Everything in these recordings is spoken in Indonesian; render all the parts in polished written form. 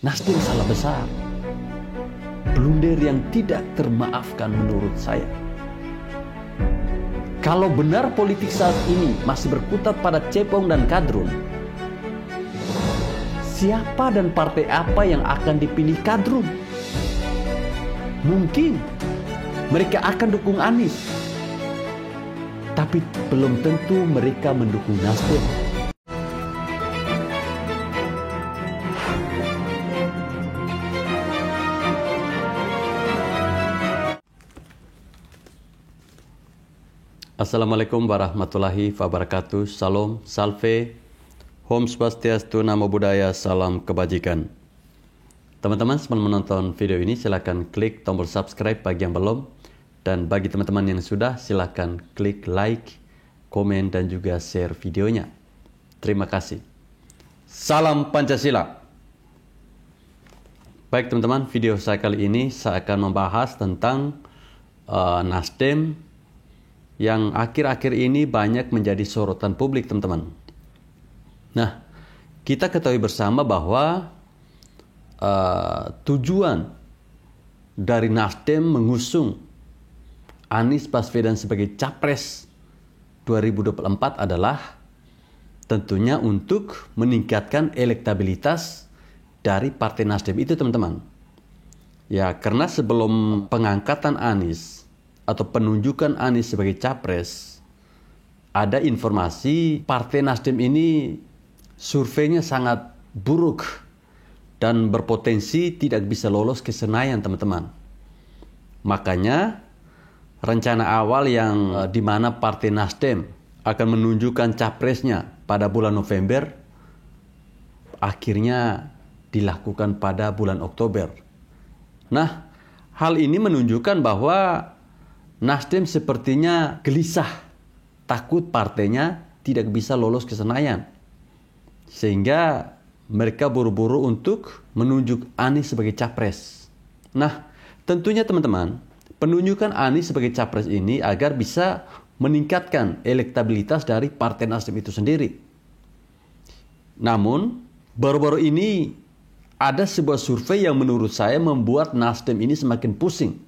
Nasdem salah besar. Blunder yang tidak termaafkan menurut saya. Kalau benar politik saat ini masih berkutat pada cepong dan kadrun, siapa dan partai apa yang akan dipilih kadrun? Mungkin mereka akan dukung Anies, tapi belum tentu mereka mendukung Nasdem. Assalamualaikum warahmatullahi wabarakatuh. Salam, salve, Om Swastiastu, Namo Buddhaya, salam kebajikan. Teman-teman sebelum menonton video ini silakan klik tombol subscribe bagi yang belum, dan bagi teman-teman yang sudah silakan klik like, komen dan juga share videonya. Terima kasih. Salam Pancasila. Baik teman-teman, video saya kali ini saya akan membahas tentang Nasdem yang akhir-akhir ini banyak menjadi sorotan publik teman-teman. Nah, kita ketahui bersama bahwa tujuan dari Nasdem mengusung Anies Baswedan sebagai Capres 2024 adalah tentunya untuk meningkatkan elektabilitas dari Partai Nasdem itu teman-teman. Ya, karena sebelum pengangkatan Anies atau penunjukan Anies sebagai Capres, ada informasi Partai Nasdem ini surveinya sangat buruk dan berpotensi tidak bisa lolos ke Senayan teman-teman. Makanya rencana awal yang di mana Partai Nasdem akan menunjukkan capresnya pada bulan November akhirnya dilakukan pada bulan Oktober. Nah, hal ini menunjukkan bahwa Nasdem sepertinya gelisah, takut partainya tidak bisa lolos ke Senayan. Sehingga mereka buru-buru untuk menunjuk Anies sebagai Capres. Nah, tentunya teman-teman, penunjukan Anies sebagai Capres ini agar bisa meningkatkan elektabilitas dari Partai Nasdem itu sendiri. Namun, baru-baru ini ada sebuah survei yang menurut saya membuat Nasdem ini semakin pusing.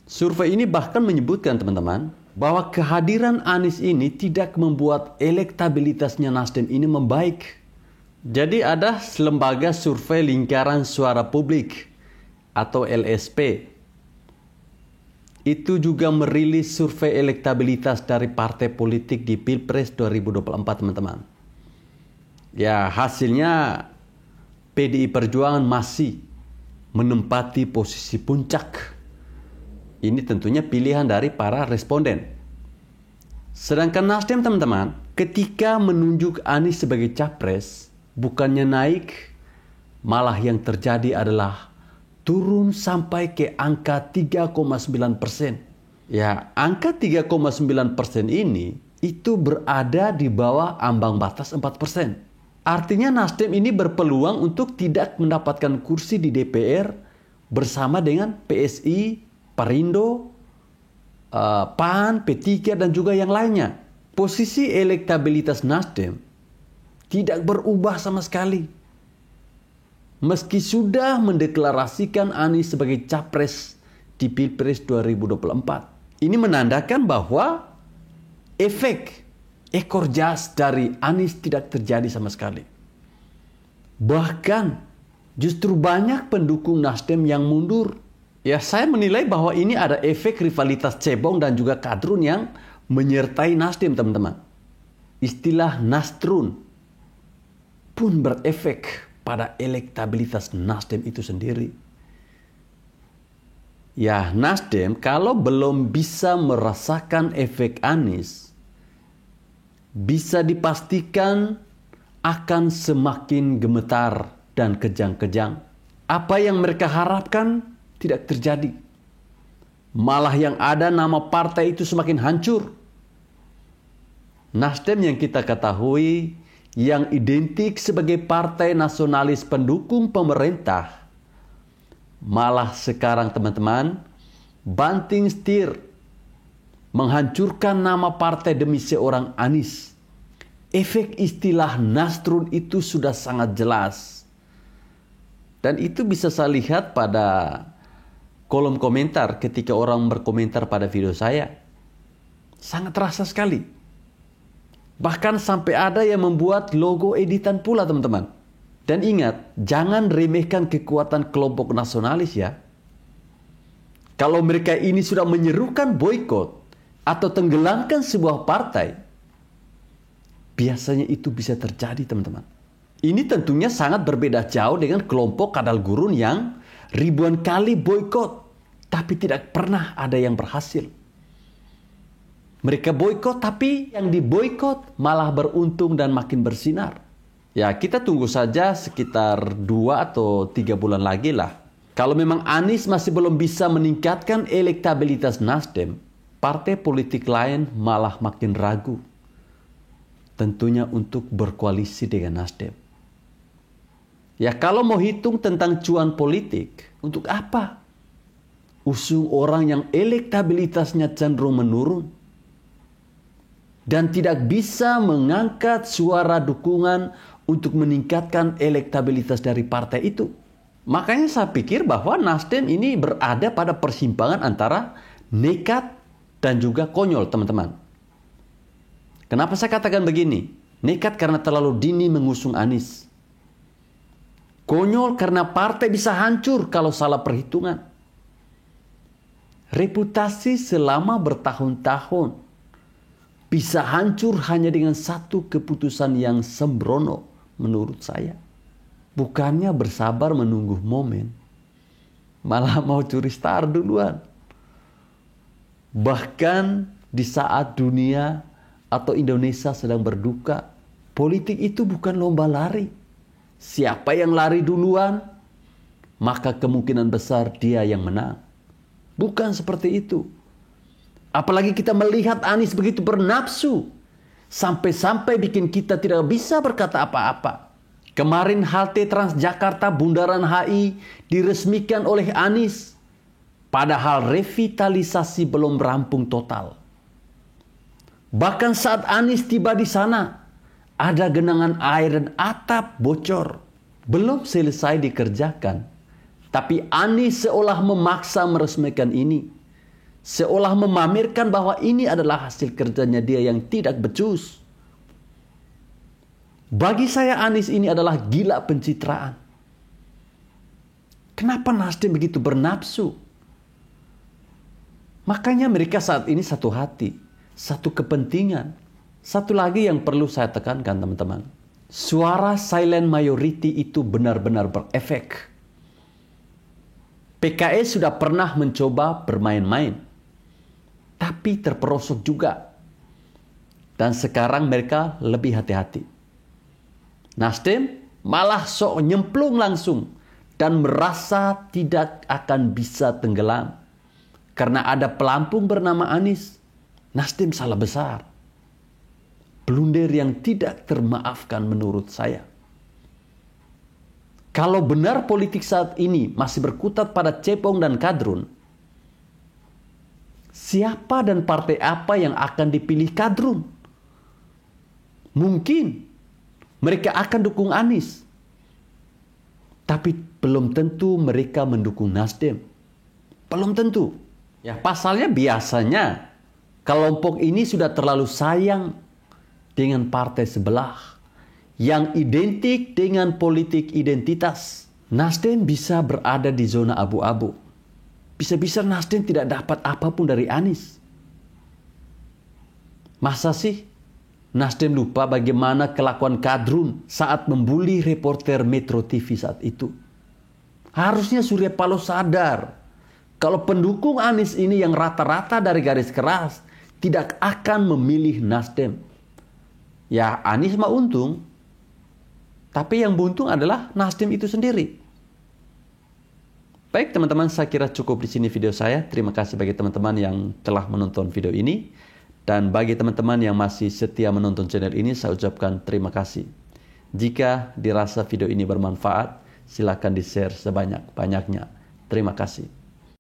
Survei ini bahkan menyebutkan teman-teman bahwa kehadiran Anies ini tidak membuat elektabilitasnya Nasdem ini membaik. Jadi ada lembaga survei lingkaran suara publik atau LSP. Itu juga merilis survei elektabilitas dari partai politik di Pilpres 2024 teman-teman. Ya, hasilnya PDI Perjuangan masih menempati posisi puncak. Ini tentunya pilihan dari para responden. Sedangkan Nasdem teman-teman, ketika menunjuk Anies sebagai Capres, bukannya naik, malah yang terjadi adalah turun sampai ke angka 3,9%. Ya, angka 3,9% ini itu berada di bawah ambang batas 4%. Artinya Nasdem ini berpeluang untuk tidak mendapatkan kursi di DPR bersama dengan PSI, Perindo, PAN, P3 dan juga yang lainnya. Posisi elektabilitas Nasdem tidak berubah sama sekali. Meski sudah mendeklarasikan Anies sebagai Capres di Pilpres 2024. Ini menandakan bahwa efek ekor jas dari Anies tidak terjadi sama sekali. Bahkan justru banyak pendukung Nasdem yang mundur. Ya, saya menilai bahwa ini ada efek rivalitas cebong dan juga kadrun yang menyertai Nasdem, teman-teman. Istilah Nasrun pun berefek pada elektabilitas Nasdem itu sendiri. Ya, Nasdem kalau belum bisa merasakan efek Anies, bisa dipastikan akan semakin gemetar dan kejang-kejang. Apa yang mereka harapkan tidak terjadi. Malah yang ada nama partai itu semakin hancur. Nasdem yang kita ketahui yang identik sebagai partai nasionalis pendukung pemerintah, malah sekarang teman-teman banting setir menghancurkan nama partai demi seorang Anies. Efek istilah Nasrun itu sudah sangat jelas. Dan itu bisa saya lihat pada kolom komentar ketika orang berkomentar pada video saya. Sangat terasa sekali. Bahkan sampai ada yang membuat logo editan pula, teman-teman. Dan ingat, jangan remehkan kekuatan kelompok nasionalis ya. Kalau mereka ini sudah menyerukan boikot atau tenggelamkan sebuah partai, biasanya itu bisa terjadi, teman-teman. Ini tentunya sangat berbeda jauh dengan kelompok kadal gurun yang ribuan kali boikot, tapi tidak pernah ada yang berhasil. Mereka boikot, tapi yang diboikot malah beruntung dan makin bersinar. Ya, kita tunggu saja sekitar 2 atau 3 bulan lagi lah. Kalau memang Anies masih belum bisa meningkatkan elektabilitas Nasdem, partai politik lain malah makin ragu. Tentunya untuk berkoalisi dengan Nasdem. Ya, kalau mau hitung tentang cuan politik, untuk apa usung orang yang elektabilitasnya cenderung menurun dan tidak bisa mengangkat suara dukungan untuk meningkatkan elektabilitas dari partai itu? Makanya saya pikir bahwa Nasdem ini berada pada persimpangan antara nekat dan juga konyol, teman-teman. Kenapa saya katakan begini? Nekat karena terlalu dini mengusung Anies. Konyol karena partai bisa hancur kalau salah perhitungan. Reputasi selama bertahun-tahun bisa hancur hanya dengan satu keputusan yang sembrono menurut saya. Bukannya bersabar menunggu momen, malah mau curi star duluan. Bahkan di saat dunia atau Indonesia sedang berduka, politik itu bukan lomba lari. Siapa yang lari duluan, maka kemungkinan besar dia yang menang. Bukan seperti itu. Apalagi kita melihat Anies begitu bernafsu, sampai-sampai bikin kita tidak bisa berkata apa-apa. Kemarin halte Transjakarta Bundaran HI diresmikan oleh Anies, padahal revitalisasi belum rampung total. Bahkan saat Anies tiba di sana, ada genangan air dan atap bocor. Belum selesai dikerjakan. Tapi Anies seolah memaksa meresmikan ini. Seolah memamerkan bahwa ini adalah hasil kerjanya dia yang tidak becus. Bagi saya Anies ini adalah gila pencitraan. Kenapa Nasdem begitu bernafsu? Makanya mereka saat ini satu hati, satu kepentingan. Satu lagi yang perlu saya tekankan, teman-teman. Suara silent majority itu benar-benar berefek. PKS sudah pernah mencoba bermain-main, tapi terperosok juga. Dan sekarang mereka lebih hati-hati. Nasdem malah sok nyemplung langsung dan merasa tidak akan bisa tenggelam. Karena ada pelampung bernama Anies. Nasdem salah besar. Blunder yang tidak termaafkan menurut saya. Kalau benar politik saat ini masih berkutat pada cepong dan kadrun, siapa dan partai apa yang akan dipilih kadrun? Mungkin mereka akan dukung Anies, tapi belum tentu mereka mendukung Nasdem. Belum tentu. Ya, pasalnya biasanya kelompok ini sudah terlalu sayang dengan partai sebelah yang identik dengan politik identitas. Nasdem bisa berada di zona abu-abu. Bisa-bisa Nasdem tidak dapat apapun dari Anies. Masa sih Nasdem lupa bagaimana kelakuan kadrun saat membuli reporter Metro TV saat itu? Harusnya Surya Paloh sadar kalau pendukung Anies ini yang rata-rata dari garis keras tidak akan memilih Nasdem. Ya, Anies mah untung. Tapi yang buntung adalah Nasdem itu sendiri. Baik teman-teman, saya kira cukup di sini video saya. Terima kasih bagi teman-teman yang telah menonton video ini. Dan bagi teman-teman yang masih setia menonton channel ini, saya ucapkan terima kasih. Jika dirasa video ini bermanfaat, silakan di-share sebanyak-banyaknya. Terima kasih.